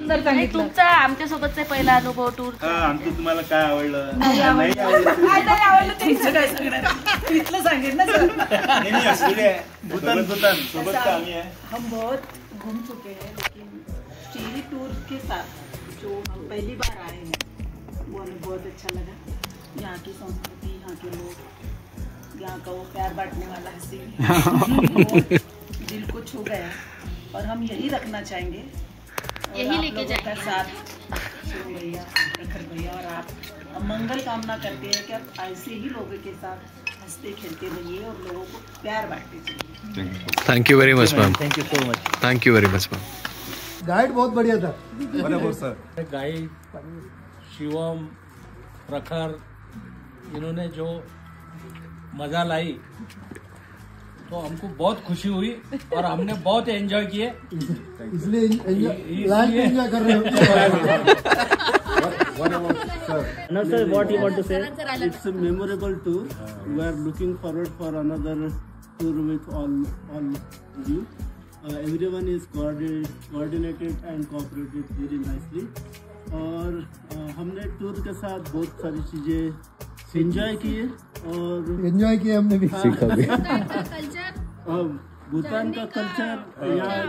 सुंदर सांगितलं. तुमचा आमच्या सोबतचा पहिला अनुभव टूर. आमचं तुम्हाला काय आवडलं? नाही आवडलं तरी सगळं तिथलं सांगेल ना सर. भूतान सोबत का आम्ही है. हम बहुत घूम चुके हैं लेकिन टीवी टूर के साथ जो हम पहली बार आए हैं वो हमें बहुत अच्छा लगा. यहाँ की संस्कृति, यहाँ के लोग, यहाँ का वो प्यार बांटने वाला हंसी दिल को छू गया और हम यही रखना चाहेंगे. यही लेके जाएंगे साथ शिव भैया, प्रखर भैया और आप मंगल कामना करते हैं कि आप ऐसे ही लोगों के साथ हंसते खेलते रहिए और लोगों को प्यार बांटते चलिए. Thank you very much ma'am. Thank you so much. Thank you very much ma'am. Guide बहुत बढ़िया था. बराबर सर. गाइड शिवम, प्रखर, इन्होंने जो मजा लाई तो हमको बहुत खुशी हुई और हमने बहुत एंजॉय किए. इसलिए लाइफ एंजॉय कर रहे हो. No sir, what you want to say? It's a memorable tour. We are looking forward for another tour with all you. Everyone is coordinated and cooperated very nicely. और हमने tour के साथ बहुत सारी चीजें enjoy किए और एंजॉय किए हमने भी. सीखा भी. भूटान का कल्चर,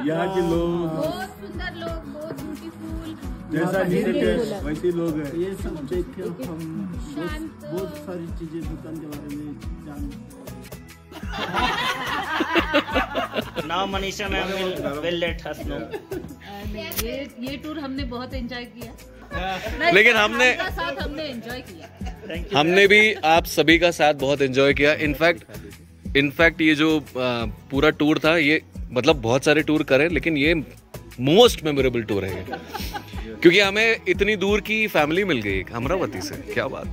यहाँ के लोग बहुत सुंदर लोग, बहुत ब्यूटीफुल, जैसा नीचे वैसे लोग हैं. ये सब देख के हम बहुत सारी चीजें भूटान के बारे में जान. Now Manisha ma'am will let us know. ये टूर हमने बहुत एंजॉय किया. लेकिन हमने एंजॉय किया. हमने भी आप सभी का साथ बहुत एंजॉय किया. इनफैक्ट ये जो पूरा टूर था, ये मतलब बहुत सारे टूर करे लेकिन ये मोस्ट मेमोरेबल टूर है क्योंकि हमें इतनी दूर की फैमिली मिल गई अमरावती से. क्या बात.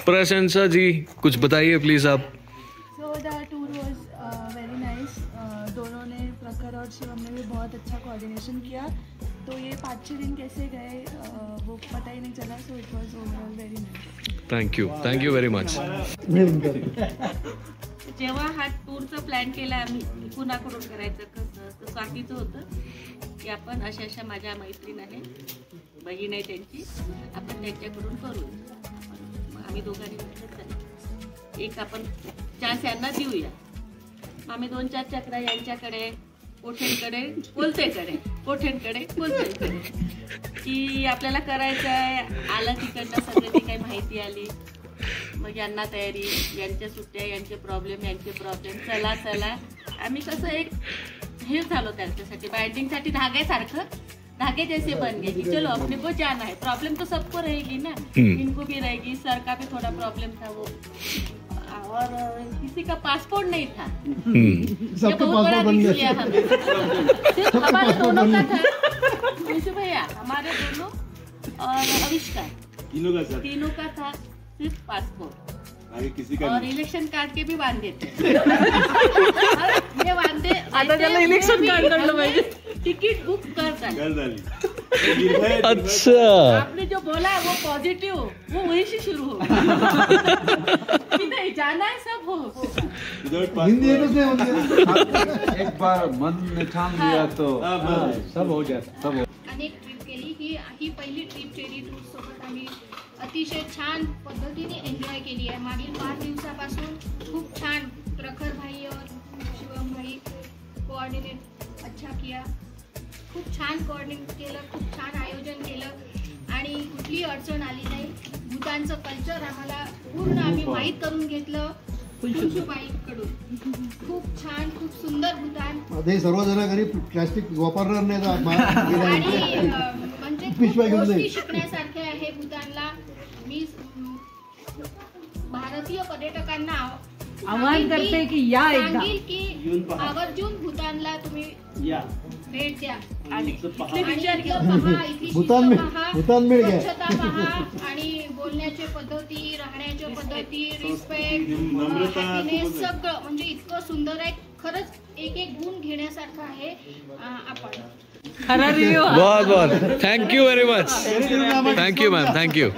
प्रशंसा जी कुछ बताइए प्लीज आप. So the tour was very nice. दोनों ने, प्रखर और शिवम ने भी बहुत अच्छा कोऑर्डिनेशन किया. तो ये 5-6 दिन कैसे गए वो पता ही नहीं चला. सो इट वाज overall very nice. Thank you very much. जेव्हा हा टूरचा प्लॅन केला आम्ही कुणाकडून करायचं कसं, तर स्वातीचं होतं की आपण अशा माझ्या मैत्रीण आहे, बहीण आहे त्यांची, आपण त्यांच्याकडून करू. आम्ही दोघांनी म्हटलं एक आपण चान्स यांना देऊया. आम्ही 2-4 चक्रा यांच्याकडे, कोठेंकडे, कोठेंकडे की आपल्याला करायचं आहे. आलं तिकडनं सगळं ती काही माहिती आली. मग यांना तयारी, यांच्या सुट्ट्या, यांचे प्रॉब्लेम. चला आम्ही कसं एक हे झालो त्यांच्यासाठी, बाइंडिंगसाठी धागे जैसे बन गए कि चलो अपने को जाना है. प्रॉब्लम तो सबको रहेगी ना, इनको भी रहेगी. सर का भी थोड़ा प्रॉब्लम था वो, और किसी का पासपोर्ट नहीं था. ये बहुत बड़ा रिस्क लिया हमने. सिर्फ हमारे दोनों का था, विशु भैया, हमारे दोनों और अविष्कार, तीनों का था सिर्फ पासपोर्ट. आगे किसी का और इलेक्शन कार्ड के भी बांधे थे. ये बांधे आता त्याला इलेक्शन कार्ड काढलं पाहिजे. टिकट बुक करता. अच्छा, आपने जो बोला वो पॉजिटिव, वो वहीं से शुरू हो. नहीं जाना है सब हो. हिंदी एक बार मन में ठान लिया तो सब हो जाता. अनेक ट्रिप केली. ही पहिली ट्रिप टेरी टूर सोबत आम्ही अतिशय छान पद्धतीने एन्जॉय केली आहे. मागील 5 दिवसापासून खूप छान प्रखर भाई और शिवम भाई कोऑर्डिनेट अच्छा किया. खूप छान कोऑर्डिनेट केलं, खूप छान आयोजन केलं आणि कुठली अडचण आली नाही. भूतानचं कल्चर आम्हाला पूर्ण आम्ही माहीत करून घेतलं फुलशुबाईकडून. खूप छान, खूप सुंदर भूतान. आता सर्वजण घरी प्लास्टिक वापरणार नाही. आणि म्हणजे खूप गोष्टी शिकण्यासारख्या आहे भूतानला. मी भारतीय पर्यटकांना आवाहन करते की या एकदा, सांगेल की आवर्जून भूतानला तुम्ही भेट द्या आणि भूतान में स्वच्छता पहा आणि बोलण्याच्या पद्धती, राहण्याच्या पद्धती, रिस्पेक्ट, सगळं म्हणजे इतकं सुंदर आहे. खरंच एक गुण घेण्यासारखं आहे. आपण खरा रिव्ह्यू. बहुत thank you very much. Thank you ma'am. Thank you.